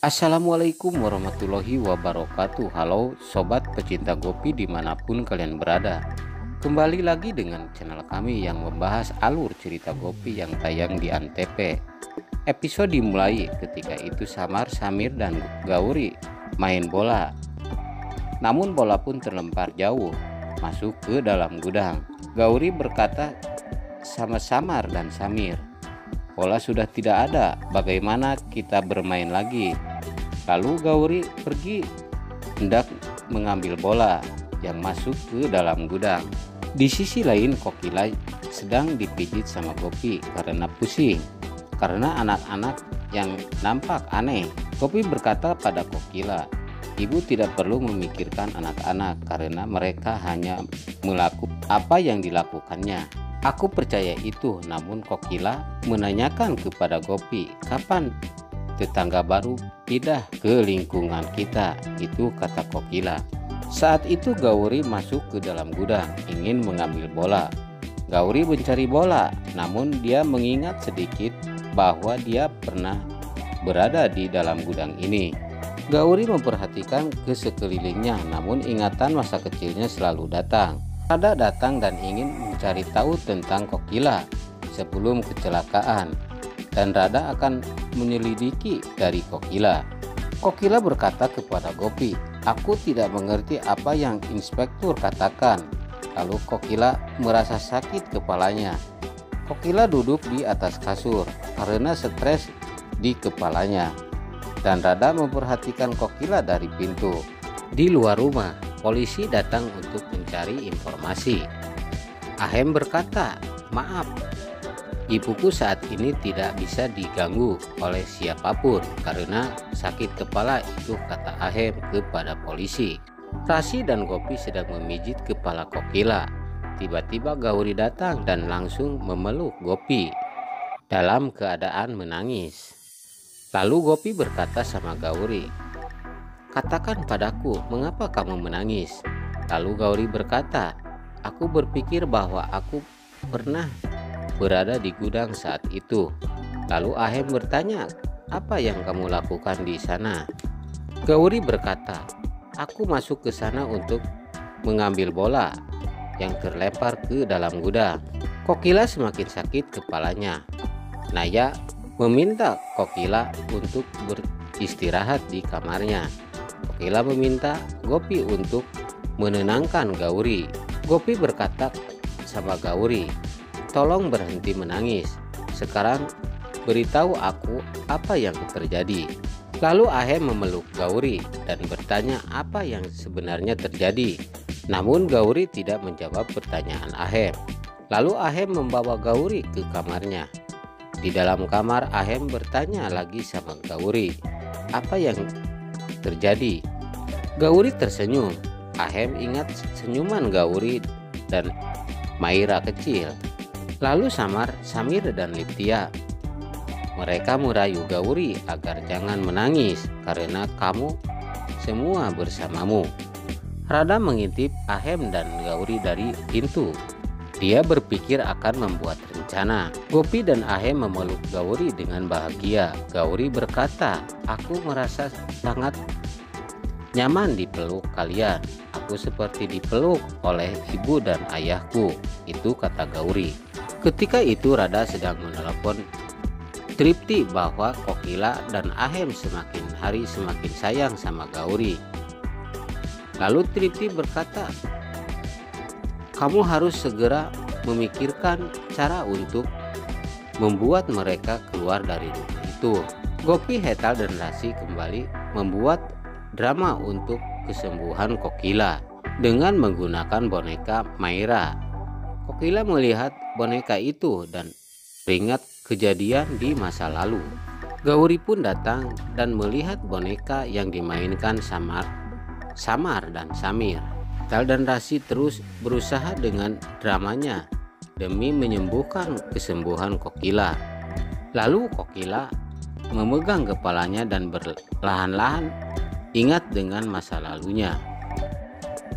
Assalamualaikum warahmatullahi wabarakatuh. Halo sobat pecinta kopi dimanapun kalian berada. Kembali lagi dengan channel kami yang membahas alur cerita kopi yang tayang di Antv. Episode dimulai ketika itu Samar, Samir dan Gauri main bola. Namun bola pun terlempar jauh masuk ke dalam gudang. Gauri berkata sama Samar dan Samir, "Bola sudah tidak ada, bagaimana kita bermain lagi?" Lalu Gauri pergi hendak mengambil bola yang masuk ke dalam gudang. Di sisi lain Kokila sedang dipijit sama Gopi karena pusing, karena anak-anak yang nampak aneh. Gopi berkata pada Kokila, "Ibu tidak perlu memikirkan anak-anak karena mereka hanya melakukan apa yang dilakukannya. Aku percaya itu." Namun Kokila menanyakan kepada Gopi, "Kapan tetangga baru pindah ke lingkungan kita?" Itu kata Kokila. Saat itu Gauri masuk ke dalam gudang ingin mengambil bola. Gauri mencari bola, namun dia mengingat sedikit bahwa dia pernah berada di dalam gudang ini. Gauri memperhatikan ke sekelilingnya, namun ingatan masa kecilnya selalu datang. Rada datang dan ingin mencari tahu tentang Kokila sebelum kecelakaan, dan Rada akan menyelidiki dari Kokila. Kokila berkata kepada Gopi, "Aku tidak mengerti apa yang inspektur katakan." Lalu Kokila merasa sakit kepalanya. Kokila duduk di atas kasur karena stres di kepalanya, dan Rada memperhatikan Kokila dari pintu. Di luar rumah, polisi datang untuk mencari informasi. Ahem berkata, "Maaf, ibuku saat ini tidak bisa diganggu oleh siapapun karena sakit kepala," itu kata Ahem kepada polisi. Rasi dan Gopi sedang memijit kepala Kokila. Tiba-tiba Gauri datang dan langsung memeluk Gopi dalam keadaan menangis. Lalu Gopi berkata sama Gauri, "Katakan padaku, mengapa kamu menangis?" Lalu Gauri berkata, "Aku berpikir bahwa aku pernah berada di gudang saat itu." Lalu Ahem bertanya, "Apa yang kamu lakukan di sana?" Gauri berkata, "Aku masuk ke sana untuk mengambil bola yang terlempar ke dalam gudang." Kokila semakin sakit kepalanya. Naya meminta Kokila untuk beristirahat di kamarnya. Kokila meminta Gopi untuk menenangkan Gauri. Gopi berkata sama Gauri, "Tolong berhenti menangis. Sekarang beritahu aku apa yang terjadi." Lalu Ahem memeluk Gauri dan bertanya apa yang sebenarnya terjadi. Namun Gauri tidak menjawab pertanyaan Ahem. Lalu Ahem membawa Gauri ke kamarnya. Di dalam kamar Ahem bertanya lagi sama Gauri, apa yang terjadi? Gauri tersenyum. Ahem ingat senyuman Gauri dan Maira kecil. Lalu Samar, Samir dan Liptia, mereka merayu Gauri agar jangan menangis karena kamu semua bersamamu. Rada mengintip Ahem dan Gauri dari pintu. Dia berpikir akan membuat rencana. Gopi dan Ahem memeluk Gauri dengan bahagia. Gauri berkata, "Aku merasa sangat nyaman dipeluk kalian. Aku seperti dipeluk oleh ibu dan ayahku." Itu kata Gauri. Ketika itu Rada sedang menelepon Tripti bahwa Kokila dan Ahem semakin hari semakin sayang sama Gauri. Lalu Tripti berkata, "Kamu harus segera memikirkan cara untuk membuat mereka keluar dari rumah itu." Gopi, Hetal dan Rasi kembali membuat drama untuk kesembuhan Kokila dengan menggunakan boneka Maira. Kokila melihat boneka itu dan teringat kejadian di masa lalu. Gauri pun datang dan melihat boneka yang dimainkan Samar dan Samir. Tal dan Rasi terus berusaha dengan dramanya demi menyembuhkan kesembuhan Kokila. Lalu Kokila memegang kepalanya dan perlahan-lahan ingat dengan masa lalunya.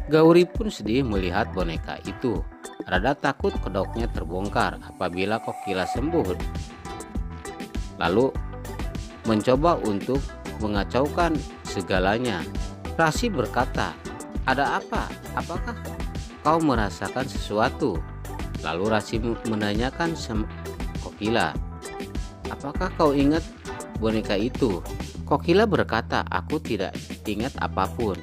Gauri pun sedih melihat boneka itu. Rada takut kedoknya terbongkar apabila Kokila sembuh. Lalu mencoba untuk mengacaukan segalanya. Rasi berkata, "Ada apa? Apakah kau merasakan sesuatu?" Lalu Rasi menanyakan Kokila, "Apakah kau ingat boneka itu?" Kokila berkata, "Aku tidak ingat apapun."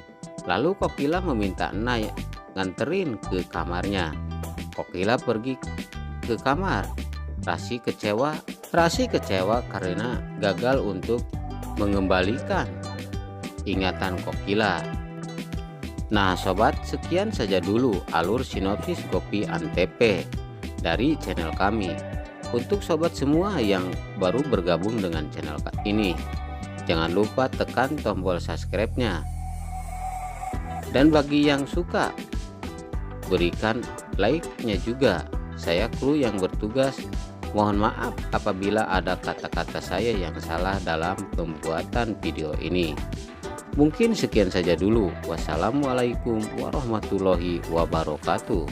Lalu Kokila meminta Enai nganterin ke kamarnya. Kokila pergi ke kamar. Rasi kecewa karena gagal untuk mengembalikan ingatan Kokila. Nah sobat, sekian saja dulu alur sinopsis Gopi Antp dari channel kami. Untuk sobat semua yang baru bergabung dengan channel ini, jangan lupa tekan tombol subscribe-nya. Dan bagi yang suka, berikan like-nya juga. Saya kru yang bertugas. Mohon maaf apabila ada kata-kata saya yang salah dalam pembuatan video ini. Mungkin sekian saja dulu. Wassalamualaikum warahmatullahi wabarakatuh.